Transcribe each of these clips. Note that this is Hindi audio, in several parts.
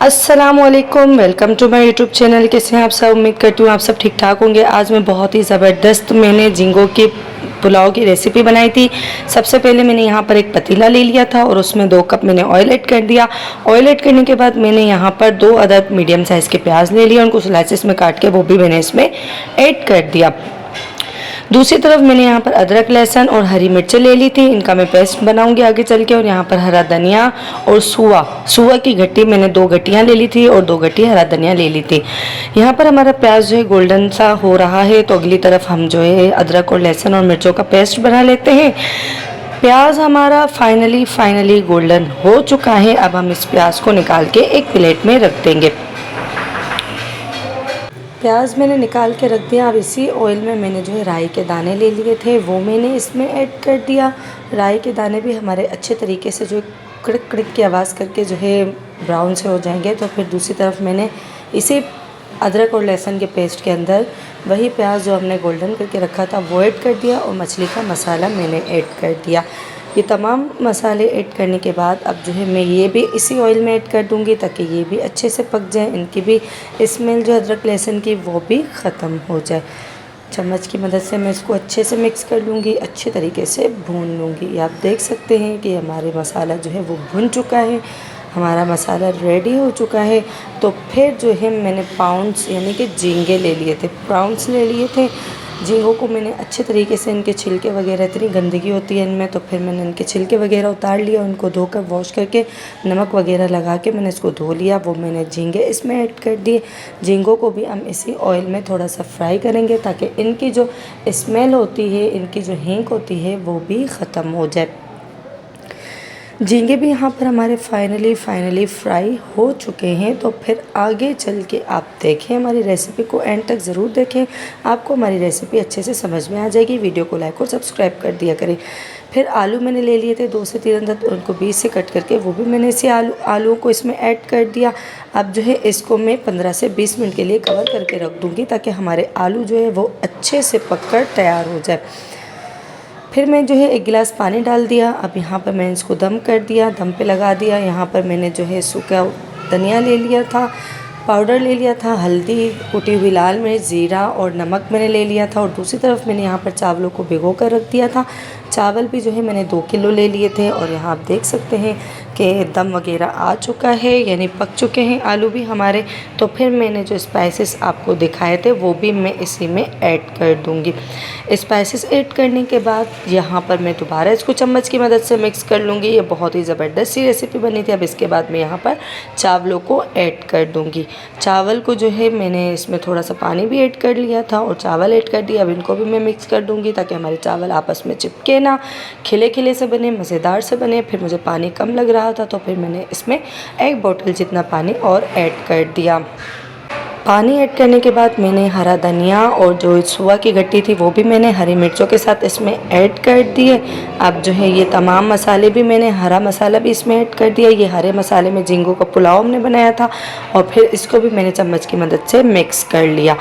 अस्सलाम वालेकुम, welcome to my YouTube channel. कैसे हैं आप सब? उम्मीद करती हूँ आप सब ठीक ठाक होंगे। आज मैं बहुत ही ज़बरदस्त मैंने झींगों के पुलाव की रेसिपी बनाई थी। सबसे पहले मैंने यहाँ पर एक पतीला ले लिया था और उसमें 2 कप मैंने ऑयल ऐड कर दिया। ऑयल ऐड करने के बाद मैंने यहाँ पर 2 अदद मीडियम साइज़ के प्याज ले लिया, उनको स्लाइसेस में काट के वो भी मैंने इसमें ऐड कर दिया। दूसरी तरफ मैंने यहाँ पर अदरक, लहसुन और हरी मिर्चें ले ली थी, इनका मैं पेस्ट बनाऊंगी आगे चल के। और यहाँ पर हरा धनिया और सुआ की गट्टी मैंने 2 गट्टियाँ ले ली थी और 2 गट्टी हरा धनिया ले ली थी। यहाँ पर हमारा प्याज जो है गोल्डन सा हो रहा है, तो अगली तरफ हम जो है अदरक और लहसुन और मिर्चों का पेस्ट बना लेते हैं। प्याज हमारा फाइनली गोल्डन हो चुका है। अब हम इस प्याज को निकाल के एक प्लेट में रख देंगे। प्याज मैंने निकाल के रख दिया। अब इसी ऑयल में मैंने जो है राई के दाने ले लिए थे, वो मैंने इसमें ऐड कर दिया। राई के दाने भी हमारे अच्छे तरीके से जो कड़क कड़क की आवाज़ करके जो है ब्राउन से हो जाएंगे। तो फिर दूसरी तरफ मैंने इसी अदरक और लहसुन के पेस्ट के अंदर वही प्याज जो हमने गोल्डन करके रखा था वो ऐड कर दिया और मछली का मसाला मैंने ऐड कर दिया। ये तमाम मसाले ऐड करने के बाद अब जो है मैं ये भी इसी ऑयल में ऐड कर दूंगी ताकि ये भी अच्छे से पक जाए, इनकी भी स्मेल जो अदरक लहसुन की वो भी ख़त्म हो जाए। चम्मच की मदद से मैं इसको अच्छे से मिक्स कर लूँगी, अच्छे तरीके से भून लूँगी। आप देख सकते हैं कि हमारे मसाला जो है वो भुन चुका है, हमारा मसाला रेडी हो चुका है। तो फिर जो है मैंने पाउंड्स यानी कि झींगे ले लिए थे, प्राउंस ले लिए थे। झींगों को मैंने अच्छे तरीके से, इनके छिलके वगैरह, इतनी गंदगी होती है इनमें, तो फिर मैंने इनके छिलके वगैरह उतार लिया, उनको धोकर वॉश करके नमक वगैरह लगा के मैंने इसको धो लिया। वो मैंने झींगे इसमें ऐड कर दिए। झींगों को भी हम इसी ऑयल में थोड़ा सा फ्राई करेंगे ताकि इनकी जो स्मेल होती है, इनकी जो हींग होती है वो भी ख़त्म हो जाए। झींगे भी यहाँ पर हमारे फाइनली फ्राई हो चुके हैं। तो फिर आगे चल के आप देखें, हमारी रेसिपी को एंड तक ज़रूर देखें, आपको हमारी रेसिपी अच्छे से समझ में आ जाएगी। वीडियो को लाइक और सब्सक्राइब कर दिया करें। फिर आलू मैंने ले लिए थे 2 से 3 अदद, उनको बीच से कट करके वो भी मैंने इसी आलूओं को इसमें ऐड कर दिया। अब जो है इसको मैं 15 से 20 मिनट के लिए कवर करके रख दूँगी ताकि हमारे आलू जो है वो अच्छे से पक कर तैयार हो जाए। फिर मैं जो है 1 गिलास पानी डाल दिया। अब यहाँ पर मैंने इसको दम कर दिया, दम पे लगा दिया। यहाँ पर मैंने जो है सूखा धनिया ले लिया था, पाउडर ले लिया था, हल्दी, कुटी हुई लाल मिर्च, ज़ीरा और नमक मैंने ले लिया था। और दूसरी तरफ मैंने यहाँ पर चावलों को भिगो कर रख दिया था। चावल भी जो है मैंने 2 किलो ले लिए थे। और यहाँ आप देख सकते हैं कि दम वगैरह आ चुका है, यानी पक चुके हैं आलू भी हमारे। तो फिर मैंने जो स्पाइसेस आपको दिखाए थे वो भी मैं इसी में ऐड कर दूँगी। स्पाइसेस ऐड करने के बाद यहाँ पर मैं दोबारा इसको चम्मच की मदद से मिक्स कर लूँगी। ये बहुत ही ज़बरदस्त सी रेसिपी बनी थी। अब इसके बाद मैं यहाँ पर चावलों को ऐड कर दूँगी। चावल को जो है मैंने इसमें थोड़ा सा पानी भी ऐड कर लिया था और चावल ऐड कर दिया। अब इनको भी मैं मिक्स कर दूँगी ताकि हमारे चावल आपस में चिपके ना, खिले खिले से बने, मज़ेदार से बने। फिर मुझे पानी कम लग रहा था तो फिर मैंने इसमें 1 बोतल जितना पानी और ऐड कर दिया। पानी ऐड करने के बाद मैंने हरा धनिया और जो सुआ की गट्टी थी वो भी मैंने हरी मिर्चों के साथ इसमें ऐड कर दिए। अब जो है ये तमाम मसाले भी मैंने, हरा मसाला भी इसमें ऐड कर दिया। ये हरे मसाले में झींगों का पुलाव हमने बनाया था। और फिर इसको भी मैंने चम्मच की मदद से मिक्स कर लिया।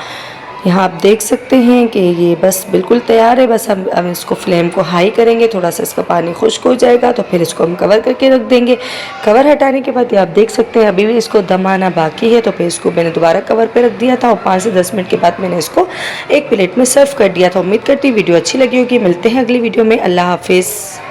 यहाँ आप देख सकते हैं कि ये बस बिल्कुल तैयार है। बस हम इसको फ्लेम को हाई करेंगे, थोड़ा सा इसका पानी खुश्क हो जाएगा तो फिर इसको हम कवर करके रख देंगे। कवर हटाने के बाद ये आप देख सकते हैं अभी भी इसको दम आना बाकी है। तो फिर इसको मैंने दोबारा कवर पे रख दिया था और 5 से 10 मिनट के बाद मैंने इसको एक प्लेट में सर्व कर दिया था। उम्मीद करती वीडियो अच्छी लगी होगी। मिलते हैं अगली वीडियो में। अल्लाह हाफिज़।